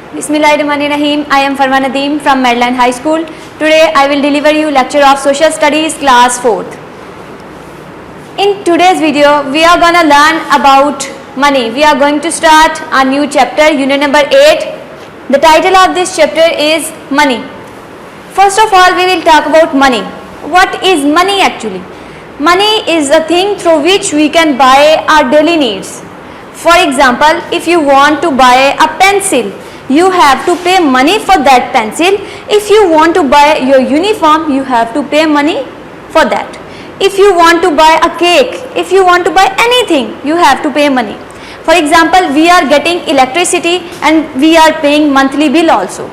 Bismillahirrahmanirrahim. I am Farwa Nadeem from Maryland High School. Today I will deliver you lecture of Social Studies class 4th. In today's video we are gonna learn about money. We are going to start a new chapter, unit number 8. The title of this chapter is money. First of all we will talk about money. What is money actually? Money is a thing through which we can buy our daily needs. For example, if you want to buy a pencil, you have to pay money for that pencil. If you want to buy your uniform, you have to pay money for that. If you want to buy a cake, if you want to buy anything, you have to pay money. For example, we are getting electricity and we are paying monthly bill also.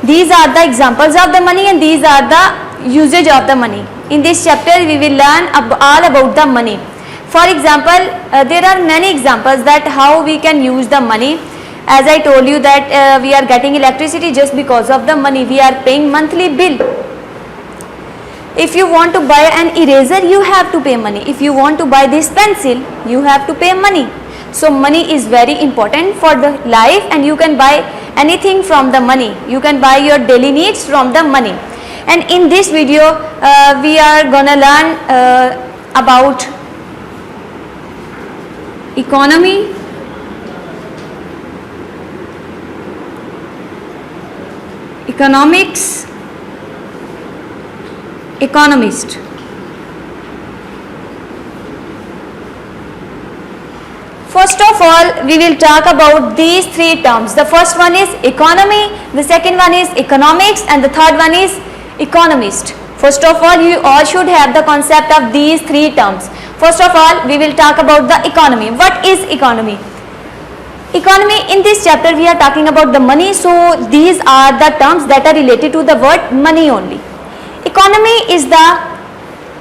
These are the examples of the money and these are the usage of the money. In this chapter, we will learn all about the money. For example, there are many examples that how we can use the money. As I told you that we are getting electricity just because of the money. We are paying monthly bill. If you want to buy an eraser, you have to pay money. If you want to buy this pencil, you have to pay money. So money is very important for the life and you can buy anything from the money. You can buy your daily needs from the money. And in this video, we are gonna learn about economy, economics, economist. First of all, we will talk about these three terms. The first one is economy, the second one is economics, and the third one is economist. First of all, you all should have the concept of these three terms. First of all, we will talk about the economy. What is economy? Economy, in this chapter we are talking about the money, so these are the terms that are related to the word money only. Economy is the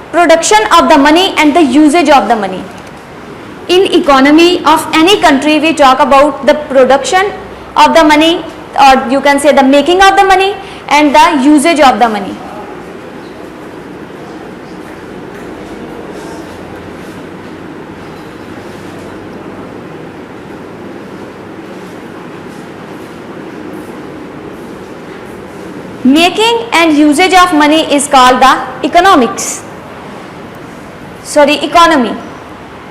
production of the money and the usage of the money. In economy of any country, we talk about the production of the money, or you can say the making of the money and the usage of the money. Making and usage of money is called the economy.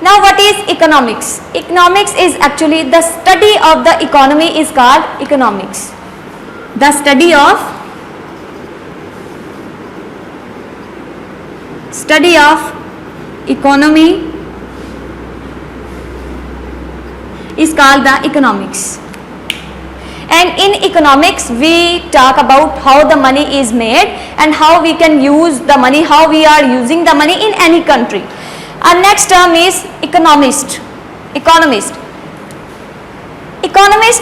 Now what is economics? Economics is actually the study of the economy is called economics. The study of economy is called the economics. And in economics we talk about how the money is made and how we can use the money, how we are using the money in any country. Our next term is economist. Economist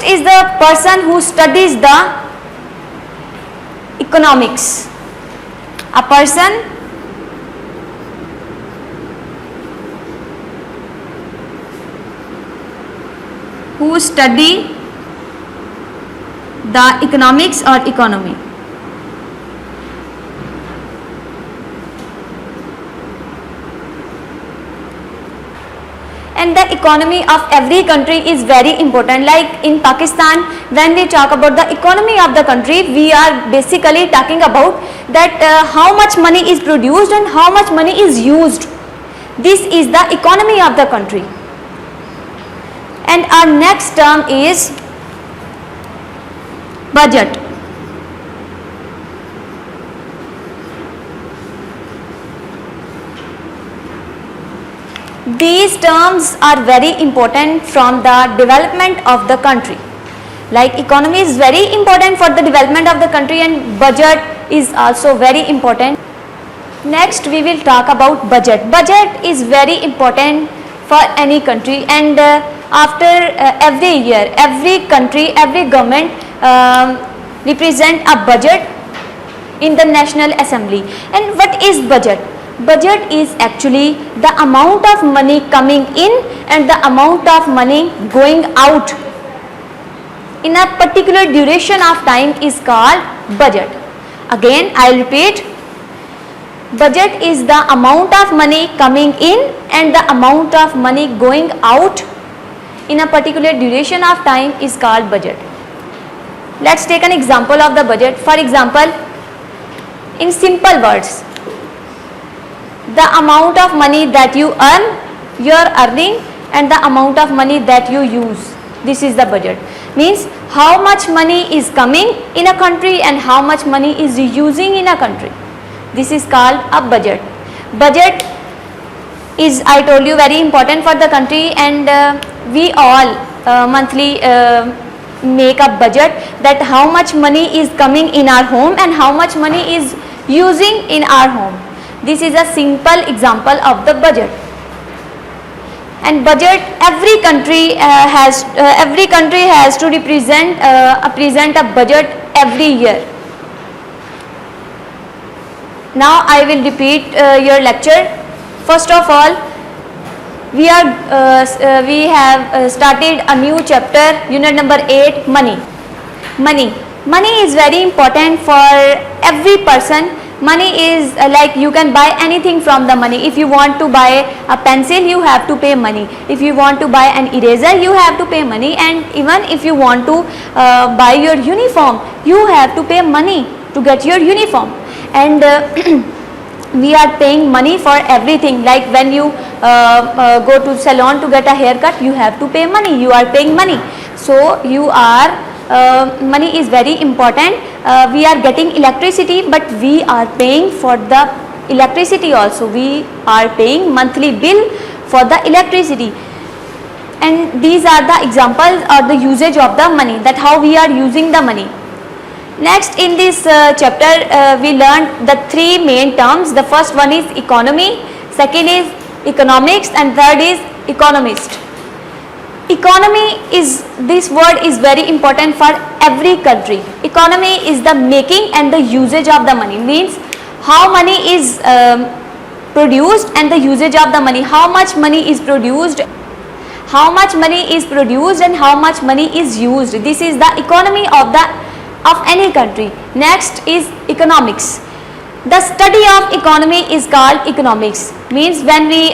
is the person who studies the economics. A person who study the economics or economy. And the economy of every country is very important. Like in Pakistan, when we talk about the economy of the country, we are basically talking about that how much money is produced and how much money is used. This is the economy of the country. And our next term is budget. These terms are very important from the development of the country. Like economy is very important for the development of the country and budget is also very important. Next we will talk about budget. Budget is very important for any country and after every year, every country, every government represent a budget in the National Assembly. And what is budget? Budget is actually the amount of money coming in and the amount of money going out in a particular duration of time is called budget. Again, I will repeat, budget is the amount of money coming in and the amount of money going out in a particular duration of time is called budget. Let's take an example of the budget. For example, in simple words, the amount of money that you earn, your earning, and the amount of money that you use. This is the budget. Means how much money is coming in a country and how much money is using in a country. This is called a budget. Budget is, I told you, very important for the country, and we all monthly make a budget that how much money is coming in our home and how much money is using in our home. This is a simple example of the budget. And budget, every country has to present a budget every year. Now I will repeat your lecture. First of all, we have started a new chapter, unit number 8, money. Money is very important for every person. Money is like you can buy anything from the money. If you want to buy a pencil, you have to pay money. If you want to buy an eraser, you have to pay money. And even if you want to buy your uniform, you have to pay money to get your uniform. And we are paying money for everything. Like when you go to salon to get a haircut, you have to pay money. You are paying money. So you are money is very important. We are getting electricity, but we are paying for the electricity also. We are paying monthly bill for the electricity. And these are the examples or the usage of the money, that how we are using the money. Next, in this chapter, we learned the three main terms. The first one is economy, second is economics, and third is economist. Economy is, this word is very important for every country. Economy is the making and the usage of the money. Means how money is produced and the usage of the money. How much money is produced, how much money is produced and how much money is used. This is the economy of any country. Next is economics. The study of economy is called economics. Means when we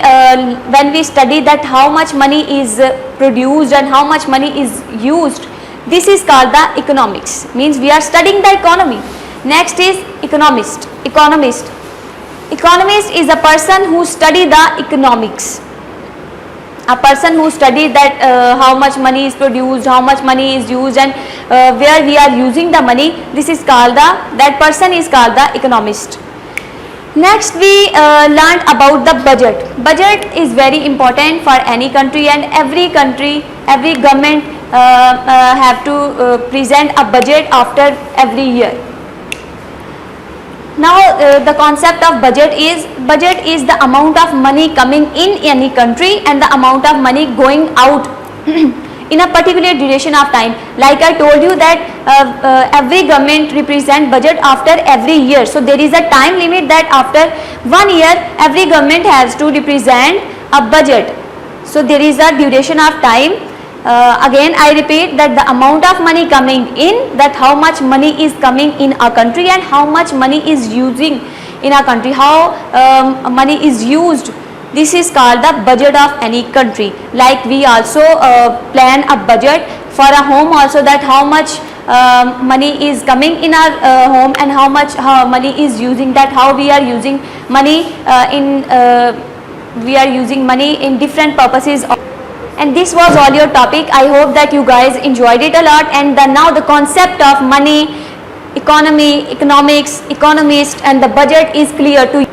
study that how much money is produced and how much money is used, this is called the economics. Means we are studying the economy. Next is economist. Economist is a person who study the economics. A person who studies that how much money is produced, how much money is used, and where we are using the money. This is called that person is called the economist. Next, we learned about the budget. Budget is very important for any country, and every government have to present a budget after every year. Now the concept of budget is the amount of money coming in any country and the amount of money going out in a particular duration of time. Like I told you that every government represent budget after every year. So there is a time limit that after 1 year every government has to represent a budget. So there is a duration of time. Again I repeat that the amount of money coming in, that how much money is coming in a country and how much money is using in a country, how money is used. This is called the budget of any country. Like we also plan a budget for a home also, that how much money is coming in our home and how much money is using, that how we are using money in different purposes. And this was all your topic. I hope that you guys enjoyed it a lot, and now the concept of money, economy, economics, economist and the budget is clear to you.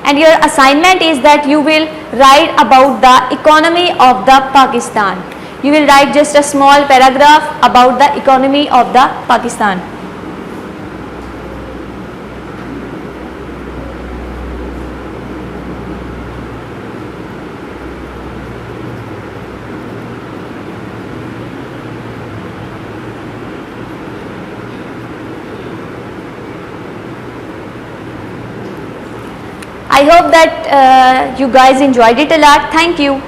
And your assignment is that you will write about the economy of the Pakistan. You will write just a small paragraph about the economy of the Pakistan. I hope that you guys enjoyed it a lot. Thank you.